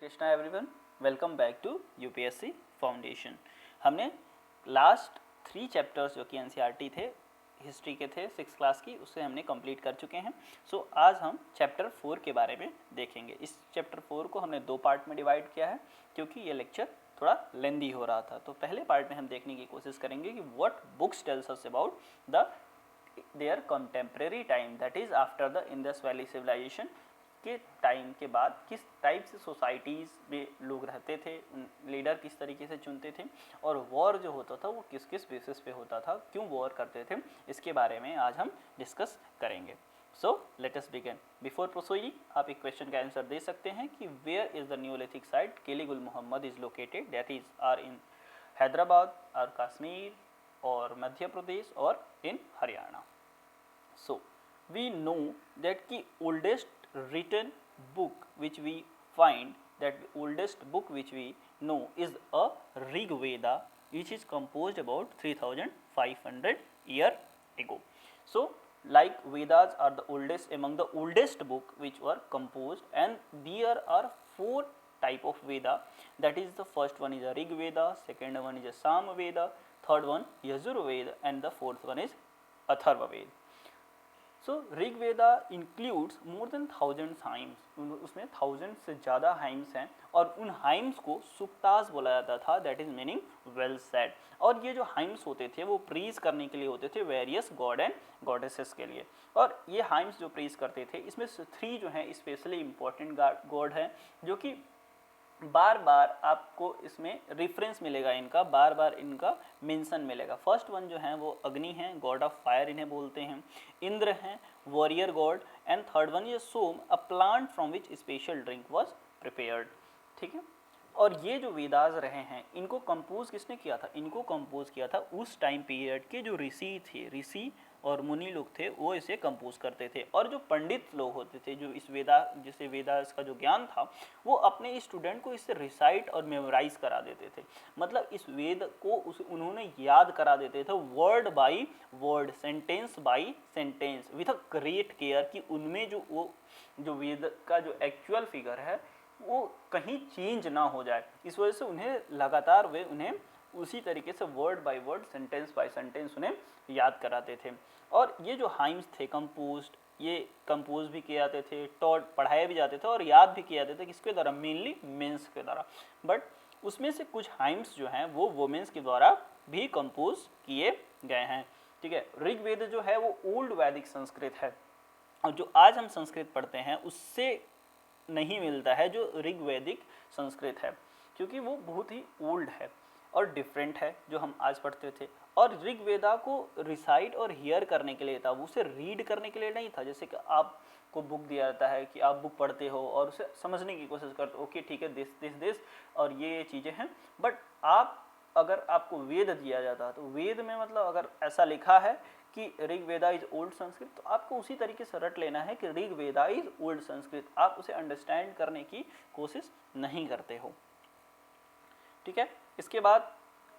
Krishna everyone, welcome back to UPSC foundation. हमने last 3 chapters जो कि एनसीईआरटी थे, हिस्ट्री के थे 6th क्लास की, उससे हमने कंप्लीट कर चुके हैं। सो आज हम चैप्टर 4 के बारे में देखेंगे। इस चैप्टर 4 को हमने 2 पार्ट में डिवाइड किया है क्योंकि ये लेक्चर थोड़ा लेंदी हो रहा था। तो पहले पार्ट में हम देखने की कोशिश करेंगे कि what books tells us about the their contemporary time, that is after the Indus valley civilization के टाइम के बाद किस टाइप से सोसाइटीज़ में लोग रहते थे, लीडर किस तरीके से चुनते थे, और वॉर जो होता था वो किस किस बेसिस पे होता था, क्यों वॉर करते थे, इसके बारे में आज हम डिस्कस करेंगे। So let us begin. Before proceeding आप एक क्वेश्चन का आंसर दे सकते हैं कि where is the neolithic site Kili Gul Mohammad is located, that is are in Hyderabad और कश्मीर और मध्य प्रदेश और in Haryana. So we know that the oldest written book which we find, that the oldest book which we know is a Rig Veda, which is composed about 3500 year ago. So like Vedas are the oldest among the oldest book which were composed, and there are 4 type of Veda, that is the first one is a Rig Veda, second one is a Sam Veda, third one Yajur Veda, and the fourth one is Atharva Veda. So Rig Veda includes more than 1000 hymns, उसमें 1000 से ज़्यादा hymns हैं, और उन hymns को सुक्तास बोला जाता था, that is meaning well said. और ये जो हाइम्स होते थे वो प्रीज करने के लिए होते थे वेरियस गॉड एंड गॉडेसेस के लिए। और ये हाइम्स जो प्रीज करते थे इसमें से 3 जो हैं स्पेशली इम्पोर्टेंट गॉड हैं, जो कि बार बार आपको इसमें रेफरेंस मिलेगा, इनका बार बार इनका मेंशन मिलेगा। फर्स्ट वन जो है वो अग्नि हैं, गॉड ऑफ फायर इन्हें बोलते हैं, इंद्र हैं, warrior god, and third one ये Soma, a plant from which special drink was prepared. ठीक है, और ये जो वेदास रहे हैं इनको कंपोज किसने किया था? इनको कंपोज किया था उस टाइम पीरियड के जो ऋषि थे, ऋषि और मुनि लोग थे, वो इसे कंपोज करते थे। और जो पंडित लोग होते थे, जो इस वेदा जिसे वेदास का जो ज्ञान था, वो अपने स्टूडेंट को इससे रिसाइट और मेमोराइज करा देते थे। मतलब इस वेद को उन्होंने याद करा देते थे word by word, sentence by sentence, with a great care कि उनमें जो वेद का जो एक्चुअल फिगर है वो कहीं चेंज ना हो जाए। इस वजह से उन्हें लगातार वे उन्हें उसी तरीके से word by word, sentence by sentence उन्हें याद कराते थे। और ये जो हाइम्स थे कंपोज्ड, ये कंपोज भी किए जाते थे, टॉट पढ़ाए भी जाते थे और याद भी किए जाते थे, किसके द्वारा? मेनली मेंस के द्वारा। बट उसमें से कुछ हाइम्स जो हैं वो वुमेन्स के द्वारा भी कंपोज किए गए हैं। ठीक है, ऋग्वेद जो है वो ओल्ड वैदिक संस्कृत है, और जो आज हम संस्कृत पढ़ते हैं उससे नहीं मिलता है जो ऋग्वैदिक संस्कृत है, क्योंकि वो बहुत ही ओल्ड है और डिफरेंट है जो हम आज पढ़ते थे। और ऋग्वेदा को रिसाइट और हियर करने के लिए था, वो उसे रीड करने के लिए नहीं था। जैसे कि आपको बुक दिया जाता है कि आप बुक पढ़ते हो और उसे समझने की कोशिश करते हो, ओके ठीक है, दिस और ये चीज़ें हैं। बट अगर आपको वेद दिया जाता है तो वेद में मतलब अगर ऐसा लिखा है कि ऋग वेदा इज ओल्ड संस्कृत, तो आपको उसी तरीके से रट लेना है कि ऋग वेदा इज ओल्ड संस्कृत। आप उसे अंडरस्टैंड करने की कोशिश नहीं करते हो। ठीक है, इसके बाद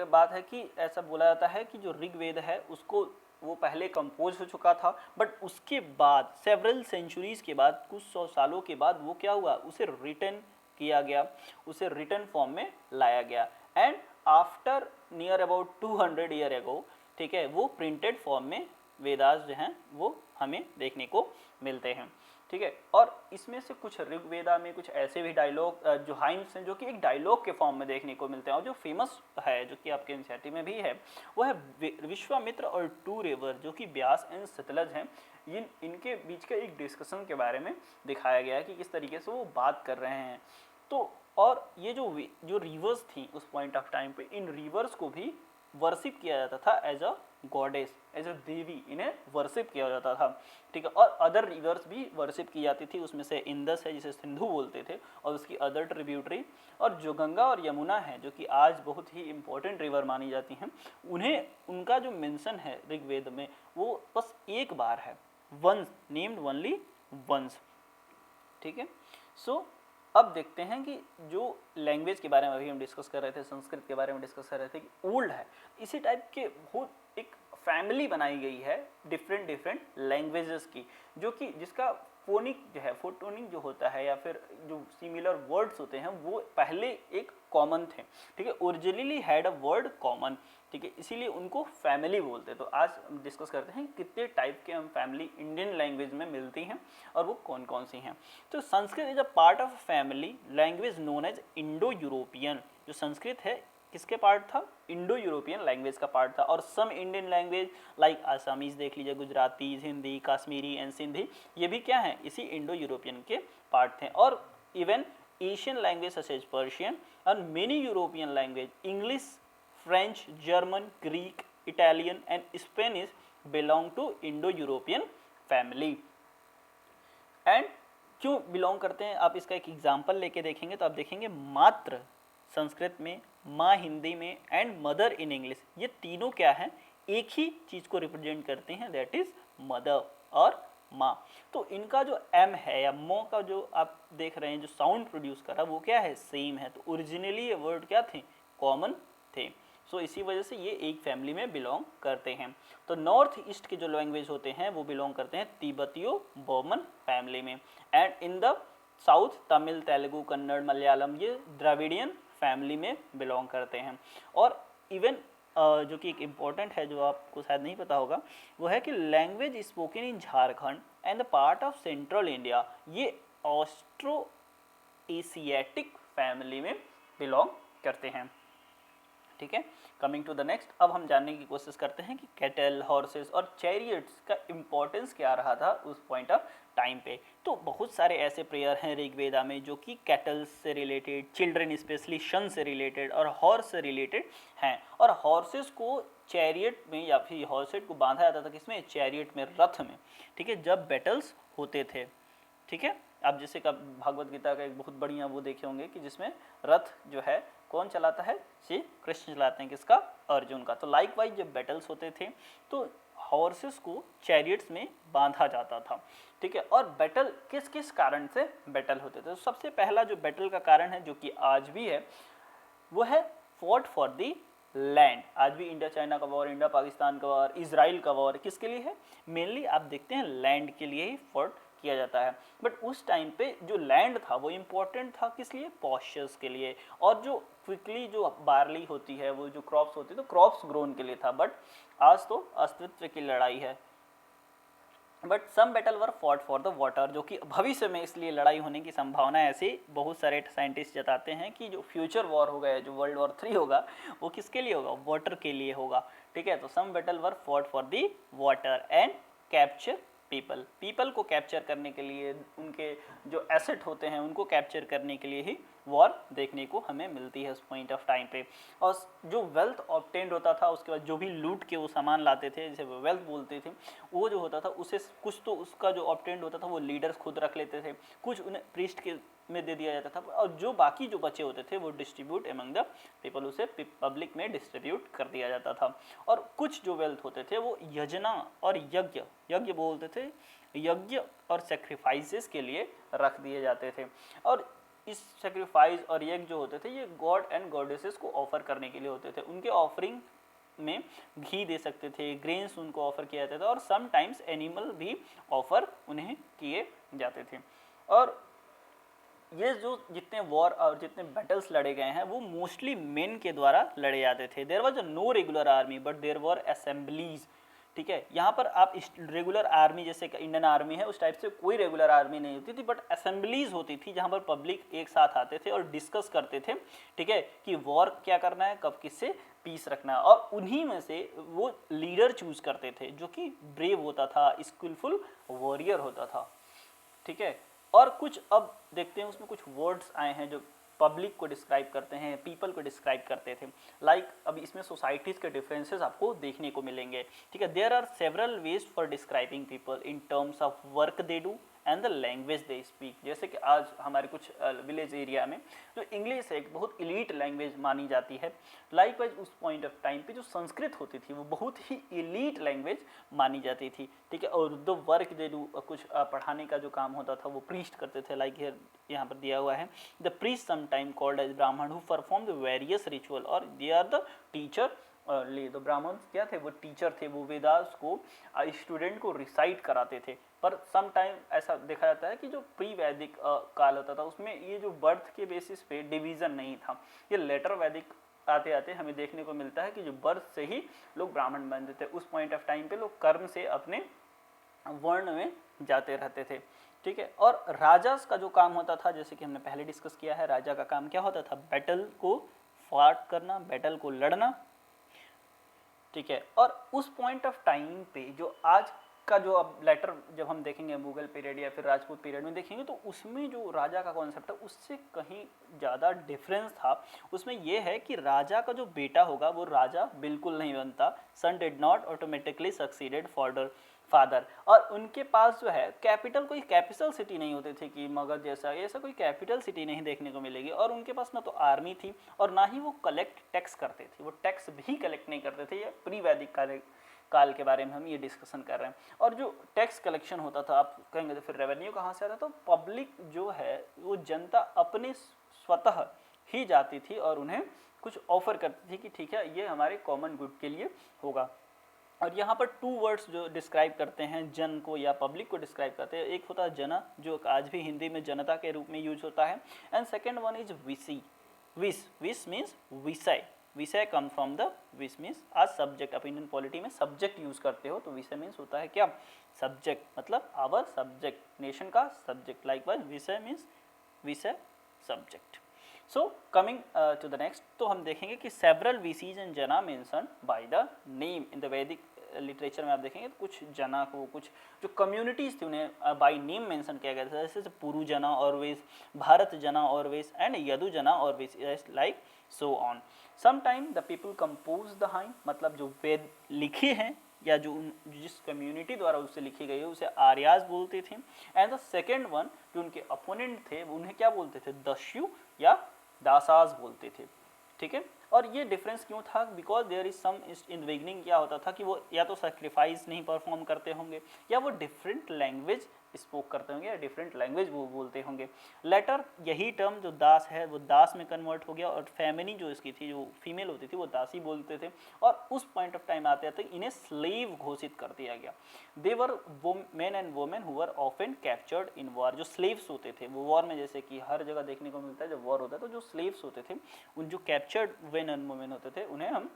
बात है कि ऐसा बोला जाता है कि जो ऋग वेद है उसको वो पहले कंपोज हो चुका था, बट उसके बाद सेवरल सेंचुरीज के बाद, कुछ 100 सालों के बाद वो क्या हुआ, उसे रिटन किया गया, उसे रिटन फॉर्म में लाया गया, and after near about 200 year ago, ठीक है, वो प्रिंटेड फॉर्म में वेदास जो हैं वो हमें देखने को मिलते हैं। ठीक है, और इसमें से कुछ ऋग्वेदा में कुछ ऐसे भी डायलॉग जो हाइम्स हैं जो कि एक डायलॉग के फॉर्म में देखने को मिलते हैं, और जो फेमस है जो कि आपके एनसीईआरटी में भी है वो है विश्वामित्र और 2 रिवर जो कि ब्यास एंड सतलज हैं। इनके बीच के एक डिस्कशन के बारे में दिखाया गया है कि किस तरीके से वो बात कर रहे हैं। तो और ये जो रिवर्स थी उस पॉइंट ऑफ टाइम पे, इन रिवर्स को भी वर्शिप किया जाता था as a goddess, as a devi, इन्हें वर्शिप किया जाता था। ठीक है, और अदर रिवर्स भी वर्शिप की जाती थी, उसमें से इंदस है जिसे सिंधु बोलते थे, और उसकी अदर ट्रिब्यूटरी, और जो गंगा और यमुना है जो कि आज बहुत ही इंपॉर्टेंट रिवर मानी जाती हैं, उन्हें उनका जो मेंशन है ऋग्वेद में वो बस एक बार है, वंस, नेम्ड ओनली वंस। ठीक है, सो अब देखते हैं कि जो लैंग्वेज के बारे में अभी हम डिस्कस कर रहे थे, संस्कृत के बारे में डिस्कस कर रहे थे कि ओल्ड है, इसी टाइप के बहुत एक फैमिली बनाई गई है डिफरेंट लैंग्वेजेस की, जो कि जिसका फोनिक जो है, फोटोनिक जो होता है या फिर जो सिमिलर वर्ड्स होते हैं वो पहले एक कॉमन थे, ठीक है, originally had a word common, ठीक है, इसीलिए उनको फैमिली बोलते हैं। तो आज हम डिस्कस करते हैं कितने टाइप के हम फैमिली इंडियन लैंग्वेज में मिलती हैं और वो कौन कौन सी हैं। तो Sanskrit is a part of family language known as Indo European. जो संस्कृत है किसके पार्ट था, इंडो यूरोपियन लैंग्वेज का पार्ट था। और some Indian language like Assamese देख लीजिए, गुजराती, हिंदी, कश्मीरी एंड सिंधी, ये भी क्या है, इसी इंडो यूरोपियन के पार्ट थे। और even Asian language such as Persian and many European language English, French, German, Greek, Italian and Spanish belong to Indo European family. And क्यों बिलोंग करते हैं, आप इसका एक एग्जाम्पल लेके देखेंगे तो आप देखेंगे मात्र संस्कृत में, माँ हिंदी में एंड मदर इन इंग्लिश, ये तीनों क्या हैं, एक ही चीज़ को रिप्रेजेंट करते हैं, दैट इज मदर और माँ। तो इनका जो एम है या मो का जो आप देख रहे हैं जो साउंड प्रोड्यूस कर रहा है वो क्या है, सेम है। तो ओरिजिनली ये वर्ड क्या थे, कॉमन थे। सो इसी वजह से ये एक फैमिली में बिलोंग करते हैं। तो नॉर्थ ईस्ट के जो लैंग्वेज होते हैं वो बिलोंग करते हैं तिब्बतियो बर्मन फैमिली में। And in the south Tamil, Telugu, Kannada, Malayalam ये द्रविडियन फैमिली में बिलोंग करते हैं। और इवन जो कि एक इम्पॉर्टेंट है जो आपको शायद नहीं पता होगा वो है कि language spoken in Jharkhand and the part of central India ये ऑस्ट्रो एशियाटिक फैमिली में बिलोंग करते हैं, ठीक है। कमिंग टू द नेक्स्ट, अब हम जानने की कोशिश करते हैं कि कैटल, हॉर्सेस और चैरियट्स का इम्पोर्टेंस क्या रहा था उस पॉइंट ऑफ टाइम पे। तो बहुत सारे ऐसे प्रेयर हैं ऋग्वेदा में जो कि कैटल से रिलेटेड, चिल्ड्रन स्पेशली सन से रिलेटेड और हॉर्स से रिलेटेड हैं। और हॉर्सेस को चैरियट में या फिर हॉर्सेस को बांधा जाता था किसमें, चैरियट में, रथ में, ठीक है, जब बैटल्स होते थे, ठीक है। आप जैसे का भागवत गीता का एक बहुत बढ़िया वो देखे होंगे कि जिसमें रथ जो है कौन चलाता है, श्री कृष्ण चलाते हैं, किसका, अर्जुन का। तो लाइक वाइज जब बैटल्स होते थे तो हॉर्सेस को चैरियट्स में बांधा जाता था, ठीक है। और बैटल किस किस कारण से बैटल होते थे, तो सबसे पहला जो बैटल का कारण है जो कि आज भी है वो है फॉट फॉर दी लैंड। आज भी इंडिया चाइना का वॉर, इंडिया पाकिस्तान का वॉर, इजराइल का वॉर किसके लिए है, मेनली आप देखते हैं लैंड के लिए ही फॉट किया जाता है। बट उस टाइम पे जो लैंड था वो इम्पोर्टेंट था किस लिए, पॉस्चर्स के लिए। और जो क्विकली जो बार्ली होती है, वो जो क्रॉप्स होती है, तो क्रॉप्स ग्रोन के लिए था। बट आज तो अस्तित्व की लड़ाई है। But some battle were fought for the water, जो कि भविष्य में इसलिए लड़ाई होने की संभावना है। ऐसे बहुत सारे साइंटिस्ट जताते हैं कि जो फ्यूचर वॉर होगा या जो वर्ल्ड वॉर 3 होगा वो किसके लिए होगा, वाटर के लिए होगा, ठीक है। तो some battle were fought for the water and capture people को कैप्चर करने के लिए, उनके जो एसेट होते हैं उनको कैप्चर करने के लिए ही वॉर देखने को हमें मिलती है उस पॉइंट ऑफ टाइम पे। और जो वेल्थ ऑब्टेंड होता था उसके बाद जो भी लूट के वो सामान लाते थे, जिसे वेल्थ बोलते थे, वो जो होता था उसे कुछ तो उसका जो ऑब्टेंड होता था वो लीडर्स खुद रख लेते थे, कुछ उन्हें प्रीस्ट के में दे दिया जाता था, और जो बाकी जो बचे होते थे वो डिस्ट्रीब्यूट एमंग द पीपल, उसे पब्लिक में डिस्ट्रीब्यूट कर दिया जाता था। और कुछ जो वेल्थ होते थे वो यजना और यज्ञ बोलते थे, यज्ञ और सेक्रीफाइसेस के लिए रख दिए जाते थे। और इस सेक्रीफाइस और यज्ञ जो होते थे ये गॉड एंड गॉडेसेस को ऑफर करने के लिए होते थे। उनके ऑफरिंग में घी दे सकते थे, ग्रेन्स उनको ऑफर किया जाता था, और समटाइम्स एनिमल भी ऑफर उन्हें किए जाते थे। और ये जो जितने वॉर और जितने बैटल्स लड़े गए हैं वो मोस्टली मेन के द्वारा लड़े जाते थे। There was no regular army but there were assemblies, ठीक है। यहाँ पर आप रेगुलर आर्मी जैसे इंडियन आर्मी है उस टाइप से कोई रेगुलर आर्मी नहीं होती थी, बट असेंबलीज होती थी जहाँ पर पब्लिक एक साथ आते थे और डिस्कस करते थे, ठीक है, कि वॉर क्या करना है, कब किससे पीस रखना है। और उन्हीं में से वो लीडर चूज करते थे जो कि ब्रेव होता था, स्किलफुल वॉरियर होता था, ठीक है। और कुछ अब देखते हैं उसमें कुछ वर्ड्स आए हैं जो पब्लिक को डिस्क्राइब करते हैं, पीपल को डिस्क्राइब करते थे। लाइक अब इसमें सोसाइटीज़ के डिफरेंसेस आपको देखने को मिलेंगे, ठीक है। There are several ways for describing people in terms of work they do and the language they speak. जैसे कि आज हमारे कुछ विलेज एरिया में जो इंग्लिश एक बहुत इलीट लैंग्वेज मानी जाती है, लाइक वाइज उस पॉइंट ऑफ टाइम पे जो संस्कृत होती थी वो बहुत ही इलीट लैंग्वेज मानी जाती थी, ठीक है। और द वर्क दे डू, कुछ पढ़ाने का जो काम होता था वो प्रीस्ट करते थे। लाइक यहाँ पर दिया हुआ है, the priest sometime called as Brahmin who perform the various ritual, और दे आर द टीचर। तो ब्राह्मण क्या थे, वो टीचर थे, वो वेदास को स्टूडेंट को रिसाइट कराते थे, पर सम टाइम ऐसा देखा जाता है कि जो प्री वैदिक काल होता था उसमें ये जो बर्थ के बेसिस पे डिवीज़न नहीं था। ये लेटर वैदिक आते आते हमें देखने को मिलता है कि जो बर्थ से ही लोग ब्राह्मण बनते थे। उस पॉइंट ऑफ टाइम पे लोग कर्म से अपने वर्ण में जाते रहते थे, ठीक है। और राजा का जो काम होता था, जैसे कि हमने पहले डिस्कस किया है, राजा का काम क्या होता था, बैटल को फाइट करना, बैटल को लड़ना, ठीक है। और उस पॉइंट ऑफ टाइम पे जो आज का जो अब लेटर जब हम देखेंगे मुगल पीरियड या फिर राजपूत पीरियड में देखेंगे तो उसमें जो राजा का कॉन्सेप्ट है उससे कहीं ज़्यादा डिफरेंस था। उसमें यह है कि राजा का जो बेटा होगा वो राजा बिल्कुल नहीं बनता, son did not automatically succeeded father. और उनके पास जो है कैपिटल, कोई कैपिटल सिटी नहीं होती थी कि मगध जैसा, ऐसा कोई कैपिटल सिटी नहीं देखने को मिलेगी। और उनके पास ना तो आर्मी थी और ना ही वो कलेक्ट टैक्स करते थे, वो टैक्स भी कलेक्ट नहीं करते थे। ये प्री वैदिक काल के बारे में हम ये डिस्कशन कर रहे हैं। और जो टैक्स कलेक्शन होता था, आप कहेंगे तो फिर रेवेन्यू कहाँ से आता, तो पब्लिक जो है वो जनता अपने स्वतः ही जाती थी और उन्हें कुछ ऑफर करती थी कि ठीक है ये हमारे कॉमन गुड के लिए होगा। और यहाँ पर टू वर्ड्स जो डिस्क्राइब करते हैं जन को या पब्लिक को डिस्क्राइब करते हैं, एक होता है जना जो आज भी हिंदी में जनता के रूप में यूज होता है, एंड सेकेंड वन इज विसी, विस मीन्स विषय, विषय कम फ्रॉम द विस मीन्स आज सब्जेक्ट, आप इंडियन पॉलिटी में सब्जेक्ट यूज करते हो तो विषय मीन्स होता है क्या, सब्जेक्ट, मतलब आवर सब्जेक्ट, नेशन का सब्जेक्ट। लाइकवाइज विषय मीन्स विषय, subject. So coming to the next, तो हम देखेंगे कि सेवरल वीसीज एंड जना mention by the name in the Vedic literature में आप देखेंगे तो कुछ जना को, कुछ जो कम्युनिटीज थी उन्हें बाय नेम मेंशन किया गया था, जैसे पुरु जना और वेस, भारत जना और वेस एंड यदु जना और वेस, like so on. Sometime the people compose the hymn, मतलब जो वेद लिखे हैं या जो जिस कम्युनिटी द्वारा उससे लिखी गई है उसे आर्याज बोलते थे। एंड द सेकेंड वन जो उनके अपोनेंट थे उन्हें क्या बोलते थे, दस्यु या दासाज बोलते थे, ठीक है। और ये डिफरेंस क्यों था, because there is some in beginning क्या होता था कि वो या तो सेक्रीफाइस नहीं परफॉर्म करते होंगे या वो डिफरेंट लैंग्वेज स्पोक करते होंगे या डिफरेंट लैंग्वेज वो बोलते होंगे। लेटर यही टर्म जो दास है वो दास में कन्वर्ट हो गया और फेमिनी जो इसकी थी, जो फीमेल होती थी वो दासी बोलते थे। और उस पॉइंट ऑफ टाइम आते आते इन्हें स्लेव घोषित कर दिया गया। They were men and women who were often captured in war, जो स्लेव्स होते थे वो वॉर में, जैसे कि हर जगह देखने को मिलता है जब वॉर होता है तो जो स्लेव्स होते थे उन जो कैप्चर्ड मेन एंड वोमेन होते थे उन्हें हम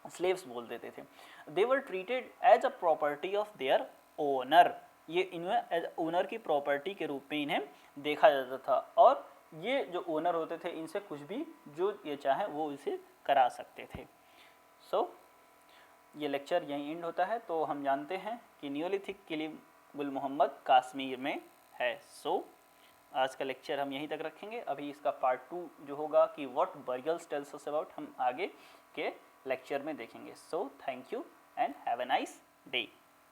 स्लेव्स बोल देते थे। They were treated as a property of their owner, ये इन्हें एज ओनर की प्रॉपर्टी के रूप में इन्हें देखा जाता था। और ये जो ओनर होते थे इनसे कुछ भी जो ये चाहे वो इसे करा सकते थे। सो ये लेक्चर यहीं एंड होता है। तो हम जानते हैं कि नियोलिथिक किलिंग गुल मोहम्मद कश्मीर में है। सो आज का लेक्चर हम यहीं तक रखेंगे। अभी इसका पार्ट 2 जो होगा कि what burials tales us about, हम आगे के लेक्चर में देखेंगे। So thank you and have a nice day.